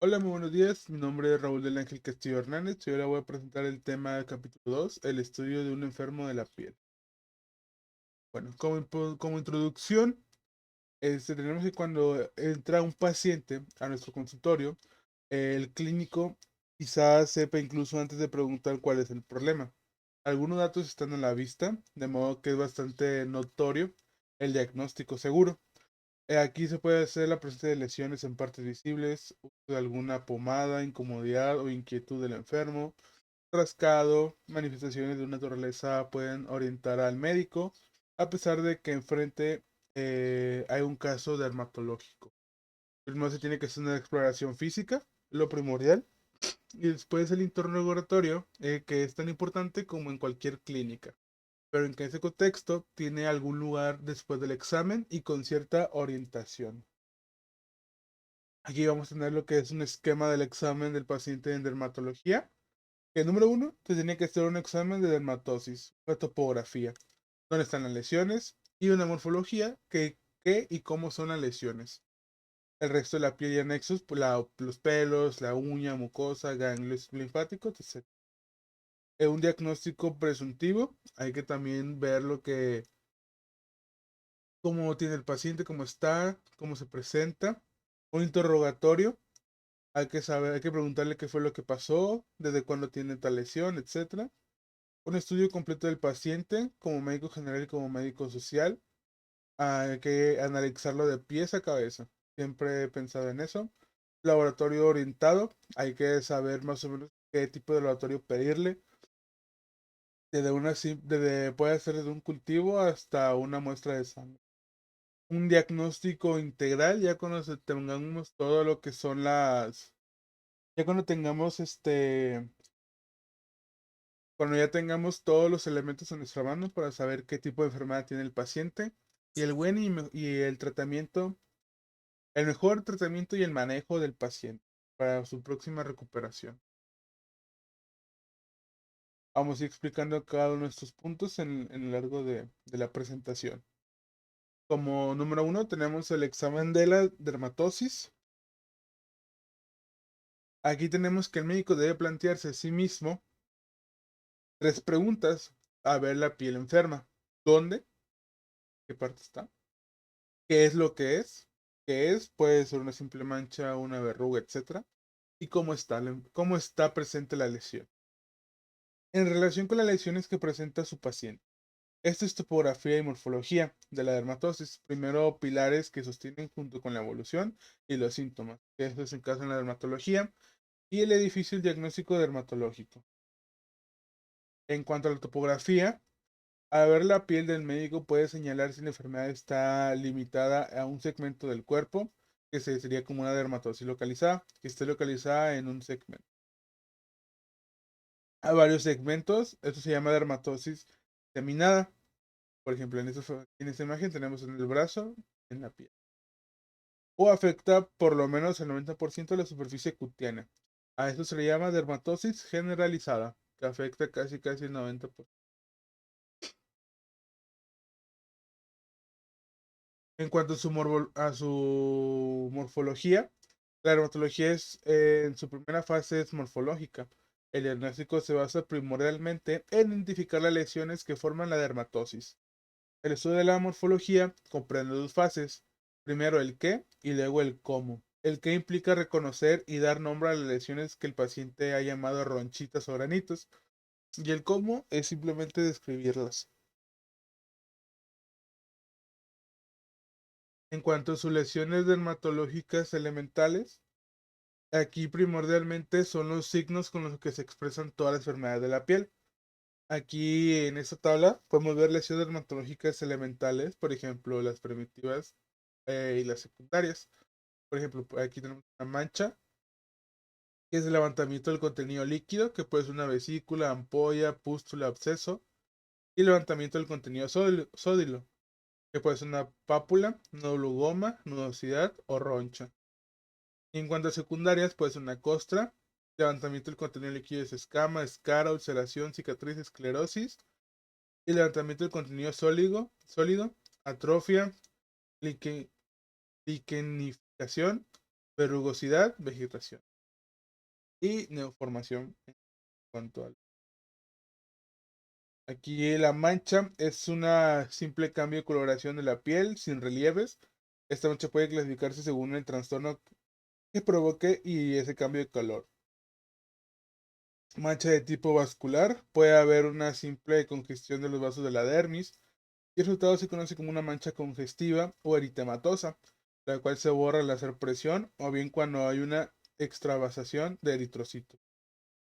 Hola, muy buenos días. Mi nombre es Raúl del Ángel Castillo Hernández y ahora voy a presentar el tema del capítulo 2, el estudio de un enfermo de la piel. Bueno, como introducción, tenemos que cuando entra un paciente a nuestro consultorio, el clínico quizás sepa incluso antes de preguntar cuál es el problema. Algunos datos están a la vista, de modo que es bastante notorio el diagnóstico seguro. Aquí se puede hacer la presencia de lesiones en partes visibles, uso de alguna pomada, incomodidad o inquietud del enfermo, rascado, manifestaciones de una naturaleza pueden orientar al médico, a pesar de que enfrente hay un caso dermatológico. Primero se tiene que hacer una exploración física, lo primordial, y después el interrogatorio, que es tan importante como en cualquier clínica, pero en que ese contexto tiene algún lugar después del examen y con cierta orientación. Aquí vamos a tener lo que es un esquema del examen del paciente en dermatología. Que número uno, se tiene que hacer un examen de dermatosis, una topografía, dónde están las lesiones y una morfología, qué y cómo son las lesiones. El resto de la piel y anexos, pues los pelos, la uña, mucosa, ganglios linfáticos, etc. En un diagnóstico presuntivo, hay que también ver cómo tiene el paciente, cómo está, cómo se presenta. Un interrogatorio, hay que saber, hay que preguntarle qué fue lo que pasó, desde cuándo tiene tal lesión, etcétera. Un estudio completo del paciente, como médico general y como médico social. Hay que analizarlo de pies a cabeza. Siempre he pensado en eso. Laboratorio orientado, hay que saber más o menos qué tipo de laboratorio pedirle. Puede ser desde un cultivo hasta una muestra de sangre. Un diagnóstico integral, ya cuando tengamos todo lo que son ya cuando tengamos cuando ya tengamos todos los elementos en nuestra mano para saber qué tipo de enfermedad tiene el paciente y y el tratamiento, el mejor tratamiento y el manejo del paciente para su próxima recuperación. Vamos a ir explicando cada uno de estos puntos en lo largo de la presentación. Como número uno tenemos el examen de la dermatosis. Aquí tenemos que el médico debe plantearse a sí mismo tres preguntas a ver la piel enferma. ¿Dónde? ¿Qué parte está? ¿Qué es lo que es? ¿Qué es? Puede ser una simple mancha, una verruga, etcétera. ¿Y cómo está presente la lesión? En relación con las lesiones que presenta su paciente. Esto es topografía y morfología de la dermatosis. Primero, pilares que sostienen junto con la evolución y los síntomas. Esto es en caso en la dermatología. Y el edificio el diagnóstico dermatológico. En cuanto a la topografía, al ver la piel del médico puede señalar si la enfermedad está limitada a un segmento del cuerpo, que sería como una dermatosis localizada, que esté localizada en un segmento. A varios segmentos, esto se llama dermatosis diseminada. Por ejemplo, en esta imagen tenemos en el brazo, en la piel. O afecta por lo menos el 90% de la superficie cutánea. A esto se le llama dermatosis generalizada, que afecta casi el 90%. En cuanto a a su morfología, la dermatología en su primera fase es morfológica. El diagnóstico se basa primordialmente en identificar las lesiones que forman la dermatosis. El estudio de la morfología comprende dos fases. Primero el qué y luego el cómo. El qué implica reconocer y dar nombre a las lesiones que el paciente ha llamado ronchitas o granitos. Y el cómo es simplemente describirlas. En cuanto a sus lesiones dermatológicas elementales, aquí primordialmente son los signos con los que se expresan todas las enfermedades de la piel. Aquí en esta tabla podemos ver lesiones dermatológicas elementales, por ejemplo, las primitivas y las secundarias. Por ejemplo, aquí tenemos una mancha, que es el levantamiento del contenido líquido, que puede ser una vesícula, ampolla, pústula, absceso, y levantamiento del contenido sódilo, que puede ser una pápula, nódulo goma, nudosidad o roncha. Y en cuanto a secundarias, puede ser una costra, levantamiento del contenido líquido es escama, escara, ulceración, cicatriz, esclerosis, y levantamiento del contenido sólido, atrofia, liquenificación, verrugosidad, vegetación. y neoformación en cuanto al. Aquí la mancha es una simple cambio de coloración de la piel sin relieves. Esta mancha puede clasificarse según el trastorno que provoque y ese cambio de color. Mancha de tipo vascular. Puede haber una simple congestión de los vasos de la dermis y el resultado se conoce como una mancha congestiva o eritematosa, la cual se borra al hacer presión o bien cuando hay una extravasación de eritrocitos.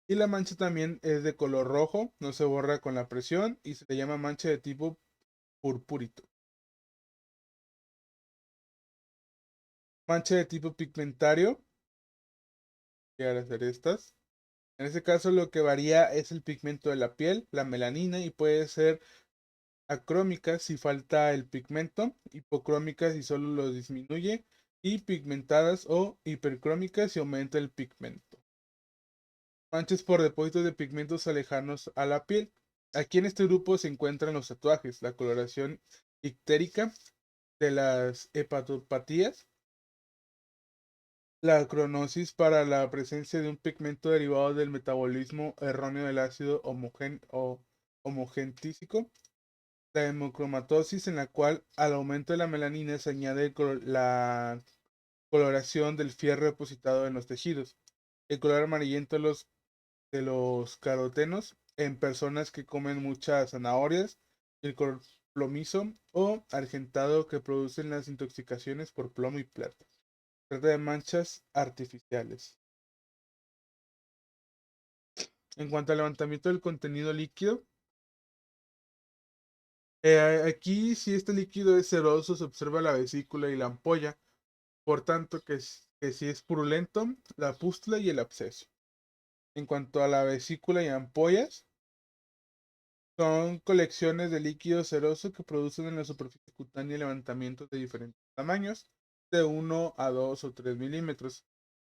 Y la mancha también es de color rojo, no se borra con la presión y se le llama mancha de tipo purpúrito. Mancha de tipo pigmentario, que al hacer estas. En este caso lo que varía es el pigmento de la piel, la melanina, y puede ser acrómica si falta el pigmento, hipocrómica si solo lo disminuye, y pigmentadas o hipercrómicas si aumenta el pigmento. Manchas por depósitos de pigmentos alejanos a la piel. Aquí en este grupo se encuentran los tatuajes, la coloración ictérica de las hepatopatías, la cronosis para la presencia de un pigmento derivado del metabolismo erróneo del ácido homogentísico, la hemocromatosis en la cual al aumento de la melanina se añade la coloración del fierro depositado en los tejidos, el color amarillento de los carotenos en personas que comen muchas zanahorias, el color plomizo o argentado que producen las intoxicaciones por plomo y plata. Trata de manchas artificiales. En cuanto al levantamiento del contenido líquido, aquí si este líquido es seroso se observa la vesícula y la ampolla, por tanto que si es purulento, la pústula y el absceso. En cuanto a la vesícula y ampollas, son colecciones de líquido seroso que producen en la superficie cutánea levantamientos de diferentes tamaños, de 1 a 2 o 3 milímetros.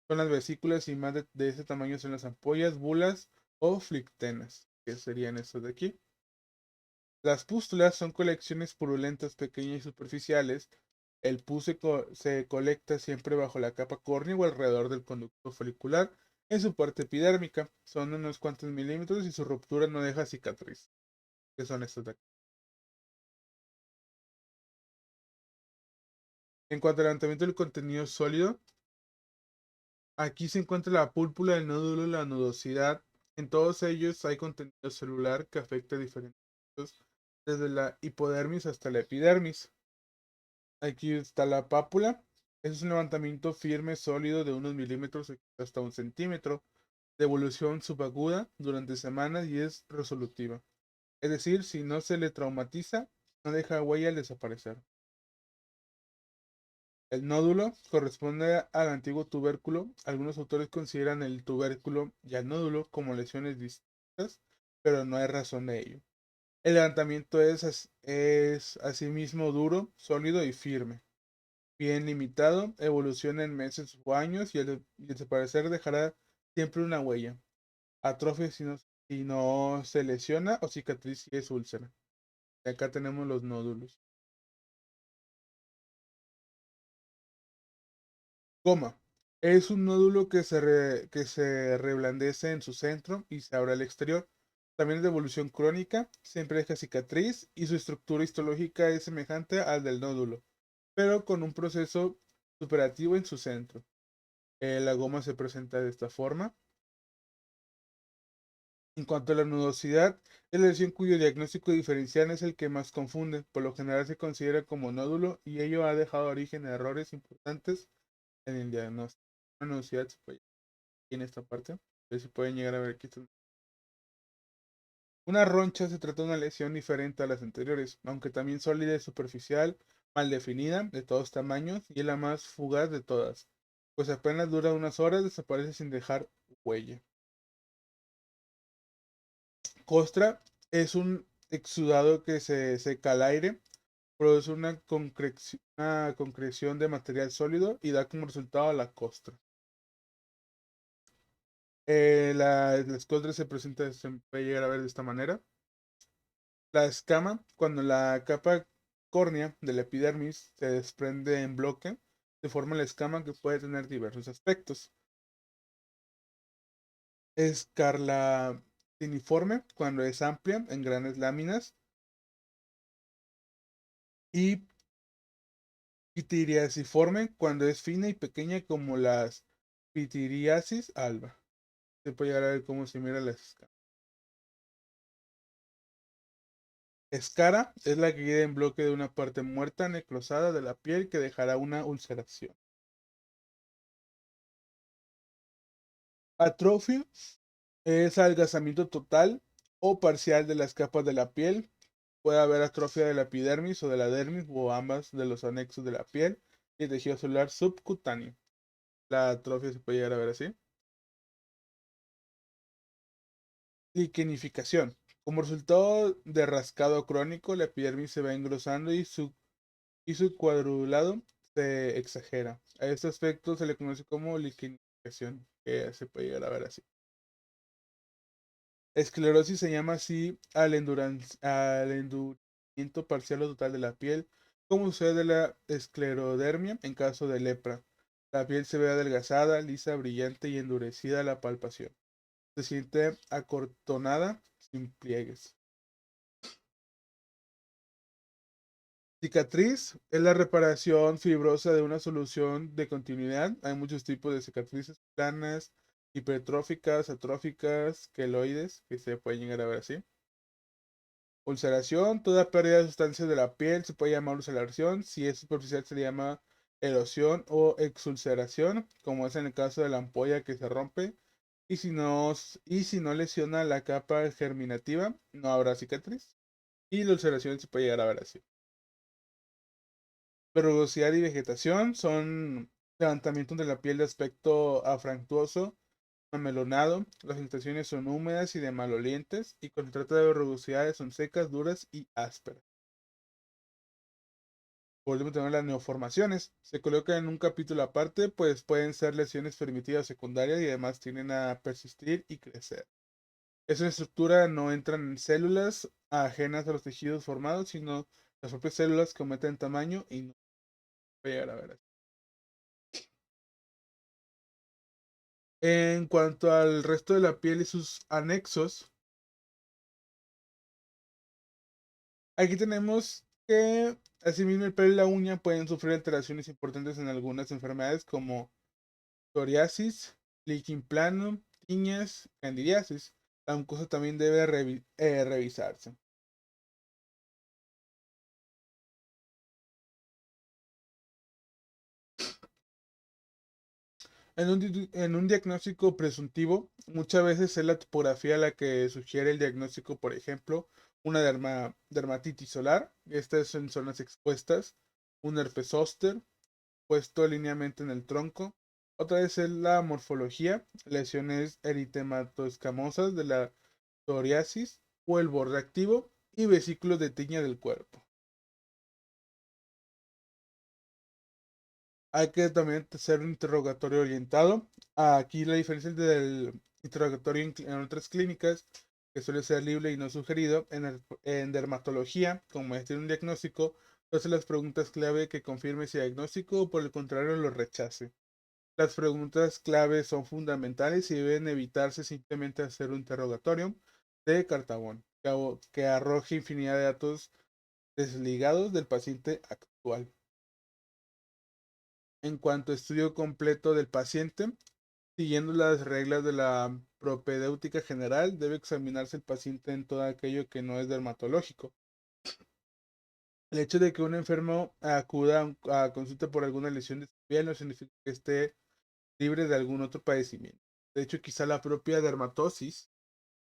Son las vesículas y más de ese tamaño son las ampollas, bulas o flictenas, que serían estas de aquí. Las pústulas son colecciones purulentas pequeñas y superficiales. El pus se colecta siempre bajo la capa córnea o alrededor del conducto folicular en su parte epidérmica. Son unos cuantos milímetros y su ruptura no deja cicatriz, que son estas de aquí. En cuanto al levantamiento del contenido sólido, aquí se encuentra la púrpura, el nódulo, la nudosidad. En todos ellos hay contenido celular que afecta a diferentes puntos, desde la hipodermis hasta la epidermis. Aquí está la pápula. Es un levantamiento firme, sólido de unos milímetros hasta 1 centímetro, de evolución subaguda durante semanas y es resolutiva. Es decir, si no se le traumatiza, no deja huella al desaparecer. El nódulo corresponde al antiguo tubérculo. Algunos autores consideran el tubérculo y el nódulo como lesiones distintas, pero no hay razón de ello. El levantamiento es asimismo duro, sólido y firme. Bien limitado, evoluciona en meses o años y al desaparecer dejará siempre una huella. Atrofia si no se lesiona o cicatriz si es úlcera. Y acá tenemos los nódulos. Goma. Es un nódulo que se reblandece en su centro y se abre al exterior. También es de evolución crónica, siempre deja cicatriz y su estructura histológica es semejante al del nódulo, pero con un proceso superativo en su centro. La goma se presenta de esta forma. En cuanto a la nudosidad, es la lesión cuyo diagnóstico diferencial es el que más confunde. Por lo general se considera como nódulo y ello ha dejado origen a errores importantes en el diagnóstico. La nudosidad se puede aquí en esta parte. Se pueden llegar a ver aquí. Una roncha se trata de una lesión diferente a las anteriores, aunque también sólida y superficial, mal definida, de todos tamaños, y es la más fugaz de todas, pues apenas dura unas horas, desaparece sin dejar huella. Costra es un exudado que se seca al aire, produce una concreción de material sólido y da como resultado la costra. Las costras se puede llegar a ver de esta manera. La escama, cuando la capa córnea de la epidermis se desprende en bloque, se forma la escama que puede tener diversos aspectos. escarlatiniforme cuando es amplia en grandes láminas y pitiriasiforme cuando es fina y pequeña como las Pitiriasis alba. Se puede llegar a ver cómo se mira la escara. Escara es la que queda en bloque de una parte muerta necrosada de la piel que dejará una ulceración. Atrofia es adelgazamiento total o parcial de las capas de la piel. Puede haber atrofia de la epidermis o de la dermis o ambas de los anexos de la piel y el tejido celular subcutáneo. La atrofia se puede llegar a ver así. Liquenificación. Como resultado de rascado crónico, la epidermis se va engrosando y su cuadrulado se exagera. A este aspecto se le conoce como liquenificación, que se puede llegar a ver así. Esclerosis se llama así al endurecimiento parcial o total de la piel, como sucede de la esclerodermia en caso de lepra. La piel se ve adelgazada, lisa, brillante y endurecida a la palpación. Se siente acortonada, sin pliegues. Cicatriz es la reparación fibrosa de una solución de continuidad. Hay muchos tipos de cicatrices planas, hipertróficas, atróficas, queloides, que se pueden llegar a ver así. Ulceración, toda pérdida de sustancias de la piel se puede llamar ulceración. Si es superficial se le llama erosión o exulceración, como es en el caso de la ampolla que se rompe. Y si no lesiona la capa germinativa, no habrá cicatriz. Y la ulceración se puede llegar a ver así. Verrugosidad y vegetación son levantamientos de la piel de aspecto afrantuoso, amelonado. Las infestaciones son húmedas y de malolientes. Y cuando se trata de verrugosidades son secas, duras y ásperas. Por último, tenemos las neoformaciones. Se colocan en un capítulo aparte, pues pueden ser lesiones primitivas secundarias y además tienden a persistir y crecer. Esa estructura no entran en células ajenas a los tejidos formados, sino las propias células que aumentan en tamaño y no puede llegar a ver así. En cuanto al resto de la piel y sus anexos, aquí tenemos que asimismo el pelo y la uña pueden sufrir alteraciones importantes en algunas enfermedades como psoriasis, lichen plano, tiñas, candidiasis. La mucosa también debe revisarse. En un diagnóstico presuntivo, muchas veces es la topografía la que sugiere el diagnóstico, por ejemplo, una dermatitis solar, estas son zonas expuestas, un herpes zóster, puesto linealmente en el tronco. Otra vez es la morfología, lesiones eritematoescamosas de la psoriasis o el borde activo y vesículos de tiña del cuerpo. Hay que también hacer un interrogatorio orientado. Aquí la diferencia del interrogatorio en otras clínicas, que suele ser libre y no sugerido, en dermatología, como es un diagnóstico, entonces las preguntas clave que confirme ese diagnóstico o por el contrario lo rechace. Las preguntas clave son fundamentales y deben evitarse simplemente hacer un interrogatorio de cartabón que arroje infinidad de datos desligados del paciente actual. En cuanto a estudio completo del paciente, siguiendo las reglas de la propedéutica general, debe examinarse el paciente en todo aquello que no es dermatológico. El hecho de que un enfermo acuda a consulta por alguna lesión de su piel no significa que esté libre de algún otro padecimiento. De hecho, quizá la propia dermatosis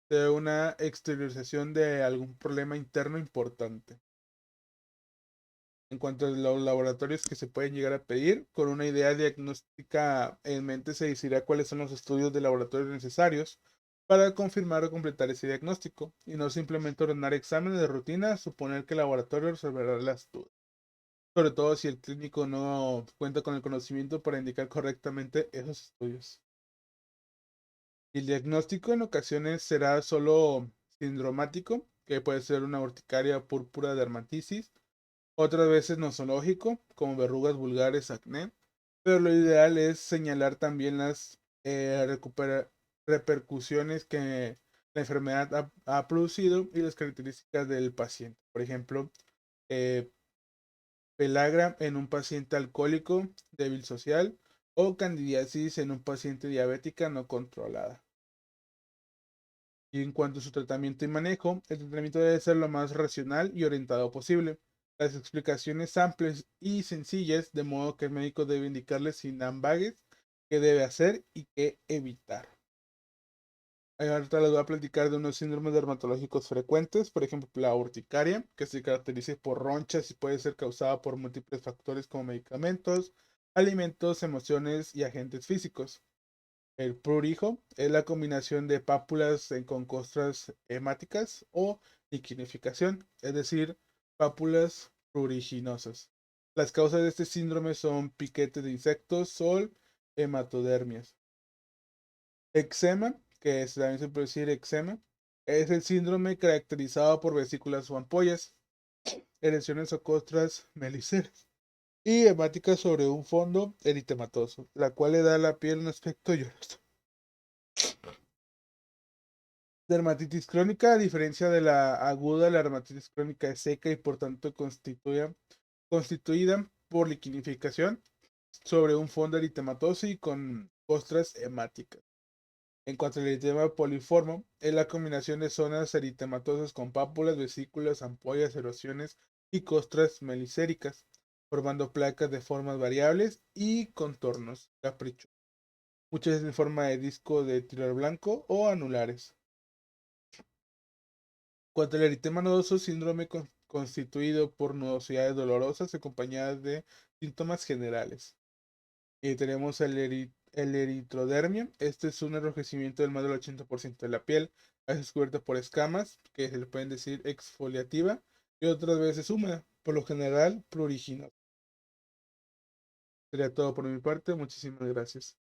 sea una exteriorización de algún problema interno importante. En cuanto a los laboratorios que se pueden llegar a pedir, con una idea diagnóstica en mente se decidirá cuáles son los estudios de laboratorio necesarios para confirmar o completar ese diagnóstico, y no simplemente ordenar exámenes de rutina, suponer que el laboratorio resolverá las dudas. Sobre todo si el clínico no cuenta con el conocimiento para indicar correctamente esos estudios. El diagnóstico en ocasiones será solo sindromático, que puede ser una urticaria púrpura dermatitis, otras veces nosológico, como verrugas vulgares, acné, pero lo ideal es señalar también las repercusiones que la enfermedad ha producido y las características del paciente. Por ejemplo, eh, pelagra en un paciente alcohólico débil social o candidiasis en un paciente diabética no controlada. Y en cuanto a su tratamiento y manejo, el tratamiento debe ser lo más racional y orientado posible. Las explicaciones amplias y sencillas, de modo que el médico debe indicarle sin ambages qué debe hacer y qué evitar. Ahorita les voy a platicar de unos síndromes dermatológicos frecuentes, por ejemplo, la urticaria, que se caracteriza por ronchas y puede ser causada por múltiples factores como medicamentos, alimentos, emociones y agentes físicos. El prurijo es la combinación de pápulas con costras hemáticas o liquinificación, es decir, pápulas pruriginosas. Las causas de este síndrome son piquetes de insectos, sol, hematodermias. Eczema, que también se puede decir eczema, es el síndrome caracterizado por vesículas o ampollas, erecciones o costras meliceras y hemáticas sobre un fondo eritematoso, la cual le da a la piel un aspecto lloroso. Dermatitis crónica, a diferencia de la aguda, la dermatitis crónica es seca y por tanto constituida por liquinificación sobre un fondo eritematoso y con costras hemáticas. En cuanto al eritema poliforme, es la combinación de zonas eritematosas con pápulas, vesículas, ampollas, erosiones y costras melicéricas, formando placas de formas variables y contornos caprichosos, muchas veces en forma de disco de tirar blanco o anulares. Cuanto al eritema nodoso, síndrome constituido por nudosidades dolorosas acompañadas de síntomas generales. Y tenemos el eritrodermia. Este es un enrojecimiento del más del 80% de la piel, a veces cubierta por escamas, que se le pueden decir exfoliativa, y otras veces húmeda, por lo general pruriginosa. Sería todo por mi parte. Muchísimas gracias.